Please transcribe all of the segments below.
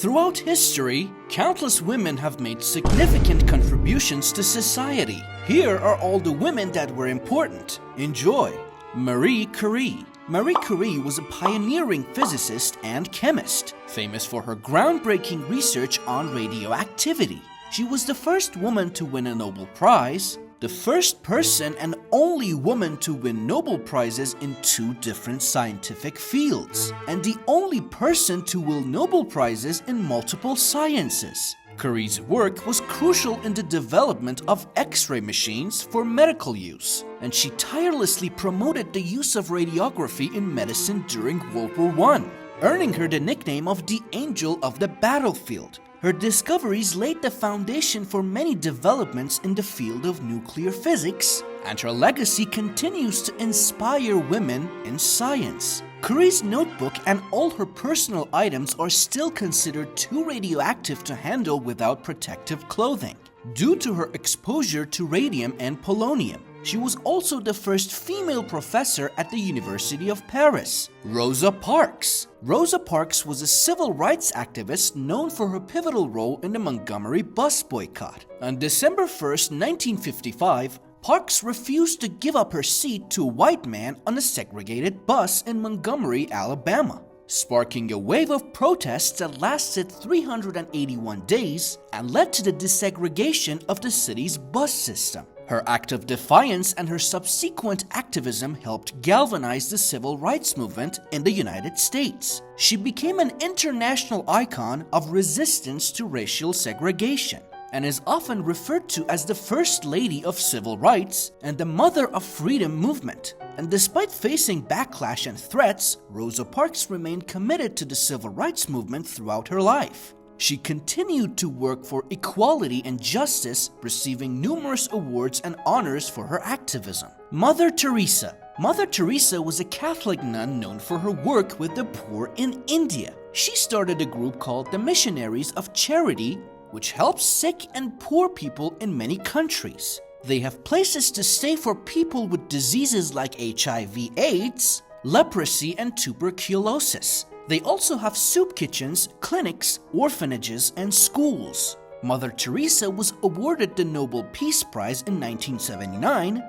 Throughout history, countless women have made significant contributions to society. Here are all the women that were important. Enjoy! Marie Curie. Marie Curie was a pioneering physicist and chemist, famous for her groundbreaking research on radioactivity. She was the first woman to win a Nobel Prize, the first person and only woman to win Nobel Prizes in 2 different scientific fields, and the only person to win Nobel Prizes in multiple sciences. Curie's work was crucial in the development of X-ray machines for medical use, and she tirelessly promoted the use of radiography in medicine during World War I, earning her the nickname of the Angel of the Battlefield. Her discoveries laid the foundation for many developments in the field of nuclear physics, and her legacy continues to inspire women in science. Curie's notebook and all her personal items are still considered too radioactive to handle without protective clothing, due to her exposure to radium and polonium. She was also the first female professor at the University of Paris. Rosa Parks. Rosa Parks was a civil rights activist known for her pivotal role in the Montgomery bus boycott. On December 1st, 1955, Parks refused to give up her seat to a white man on a segregated bus in Montgomery, Alabama, sparking a wave of protests that lasted 381 days and led to the desegregation of the city's bus system. Her act of defiance and her subsequent activism helped galvanize the civil rights movement in the United States. She became an international icon of resistance to racial segregation, and is often referred to as the First Lady of Civil Rights and the Mother of Freedom movement. And despite facing backlash and threats, Rosa Parks remained committed to the civil rights movement throughout her life. She continued to work for equality and justice, receiving numerous awards and honors for her activism. Mother Teresa. Mother Teresa was a Catholic nun known for her work with the poor in India. She started a group called the Missionaries of Charity, which helps sick and poor people in many countries. They have places to stay for people with diseases like HIV/AIDS, leprosy, and tuberculosis. They also have soup kitchens, clinics, orphanages, and schools. Mother Teresa was awarded the Nobel Peace Prize in 1979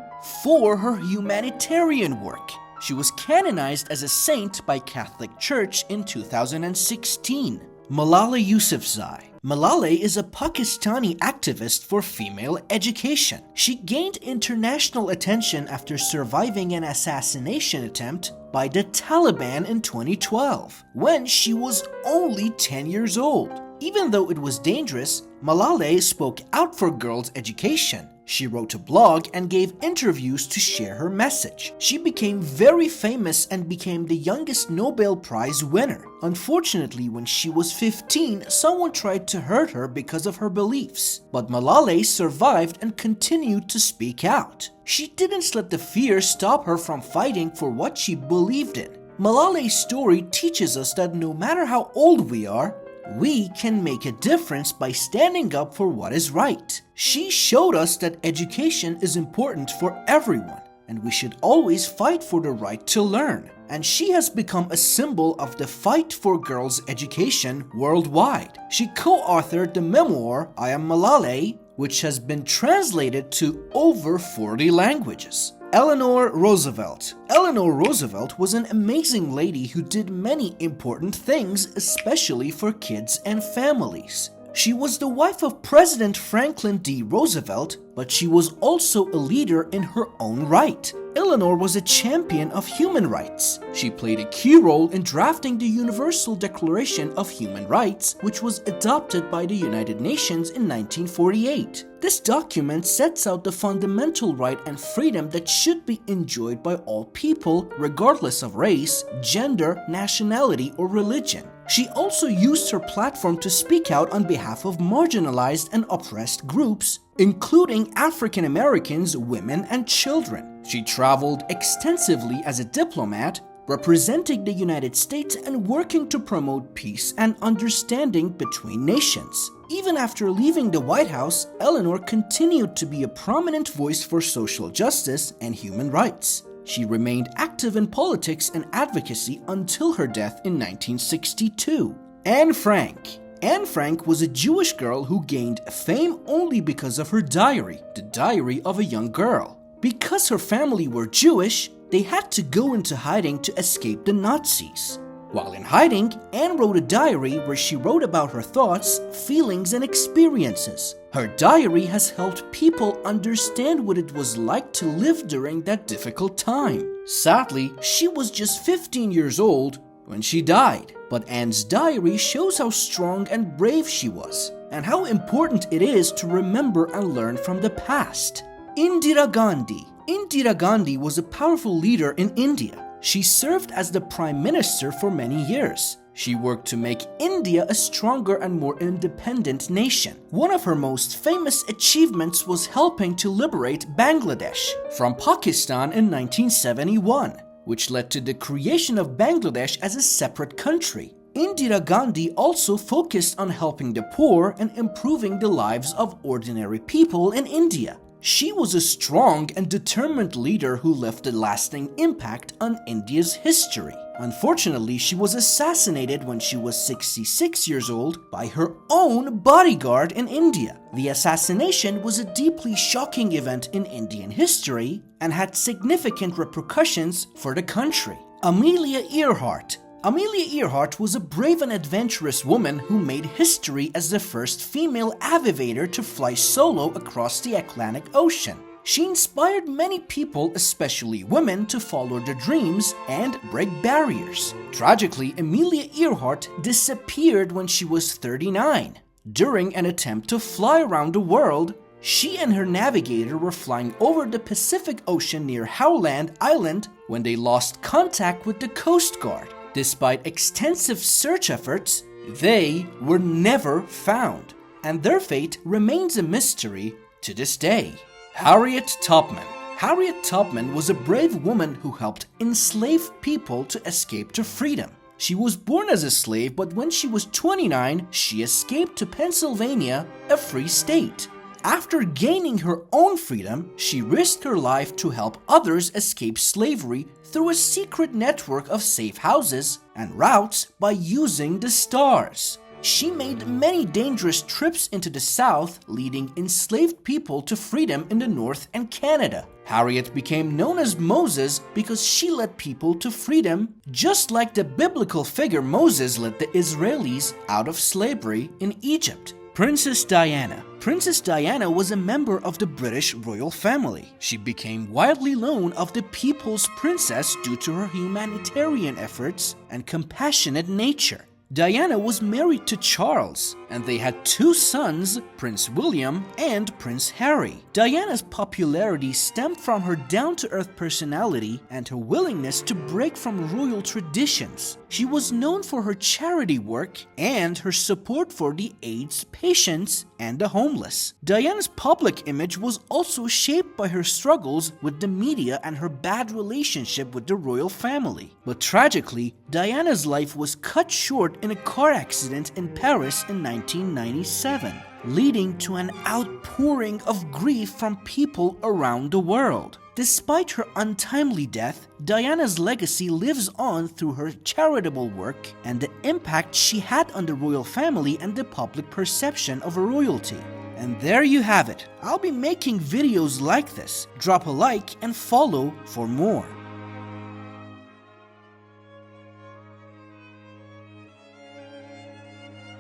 for her humanitarian work. She was canonized as a saint by Catholic Church in 2016. Malala Yousafzai. Malala is a Pakistani activist for female education. She gained international attention after surviving an assassination attempt by the Taliban in 2012, when she was only 10 years old. Even though it was dangerous, Malala spoke out for girls' education. She wrote a blog and gave interviews to share her message. She became very famous and became the youngest Nobel Prize winner. Unfortunately, when she was 15, someone tried to hurt her because of her beliefs. But Malala survived and continued to speak out. She didn't let the fear stop her from fighting for what she believed in. Malala's story teaches us that no matter how old we are, we can make a difference by standing up for what is right. She showed us that education is important for everyone, and we should always fight for the right to learn. And she has become a symbol of the fight for girls' education worldwide. She co-authored the memoir I Am Malala, which has been translated to over 40 languages. Eleanor Roosevelt. Eleanor Roosevelt was an amazing lady who did many important things, especially for kids and families. She was the wife of President Franklin D. Roosevelt, but she was also a leader in her own right. Eleanor was a champion of human rights. She played a key role in drafting the Universal Declaration of Human Rights, which was adopted by the United Nations in 1948. This document sets out the fundamental right and freedom that should be enjoyed by all people, regardless of race, gender, nationality, or religion. She also used her platform to speak out on behalf of marginalized and oppressed groups, including African Americans, women, and children. She traveled extensively as a diplomat, representing the United States and working to promote peace and understanding between nations. Even after leaving the White House, Eleanor continued to be a prominent voice for social justice and human rights. She remained active in politics and advocacy until her death in 1962. Anne Frank. Anne Frank was a Jewish girl who gained fame only because of her diary, the diary of a young girl. Because her family were Jewish, they had to go into hiding to escape the Nazis. While in hiding, Anne wrote a diary where she wrote about her thoughts, feelings, and experiences. Her diary has helped people understand what it was like to live during that difficult time. Sadly, she was just 15 years old when she died. But Anne's diary shows how strong and brave she was, and how important it is to remember and learn from the past. Indira Gandhi. Indira Gandhi was a powerful leader in India. She served as the Prime Minister for many years. She worked to make India a stronger and more independent nation. One of her most famous achievements was helping to liberate Bangladesh from Pakistan in 1971, which led to the creation of Bangladesh as a separate country. Indira Gandhi also focused on helping the poor and improving the lives of ordinary people in India. She was a strong and determined leader who left a lasting impact on India's history. Unfortunately, she was assassinated when she was 66 years old by her own bodyguard in India. The assassination was a deeply shocking event in Indian history and had significant repercussions for the country. Amelia Earhart. Amelia Earhart was a brave and adventurous woman who made history as the first female aviator to fly solo across the Atlantic Ocean. She inspired many people, especially women, to follow their dreams and break barriers. Tragically, Amelia Earhart disappeared when she was 39. During an attempt to fly around the world, she and her navigator were flying over the Pacific Ocean near Howland Island when they lost contact with the Coast Guard. Despite extensive search efforts, they were never found, and their fate remains a mystery to this day. Harriet Tubman. Harriet Tubman was a brave woman who helped enslaved people to escape to freedom. She was born as a slave, but when she was 29, she escaped to Pennsylvania, a free state. After gaining her own freedom, she risked her life to help others escape slavery through a secret network of safe houses and routes by using the stars. She made many dangerous trips into the South, leading enslaved people to freedom in the North and Canada. Harriet became known as Moses because she led people to freedom, just like the biblical figure Moses led the Israelis out of slavery in Egypt. Princess Diana. Princess Diana was a member of the British royal family. She became widely known as the People's Princess due to her humanitarian efforts and compassionate nature. Diana was married to Charles, and they had two sons, Prince William and Prince Harry. Diana's popularity stemmed from her down-to-earth personality and her willingness to break from royal traditions. She was known for her charity work and her support for the AIDS patients and the homeless. Diana's public image was also shaped by her struggles with the media and her bad relationship with the royal family. But tragically, Diana's life was cut short in a car accident in Paris in 1997, leading to an outpouring of grief from people around the world. Despite her untimely death, Diana's legacy lives on through her charitable work and the impact she had on the royal family and the public perception of royalty. And there you have it. I'll be making videos like this. Drop a like and follow for more.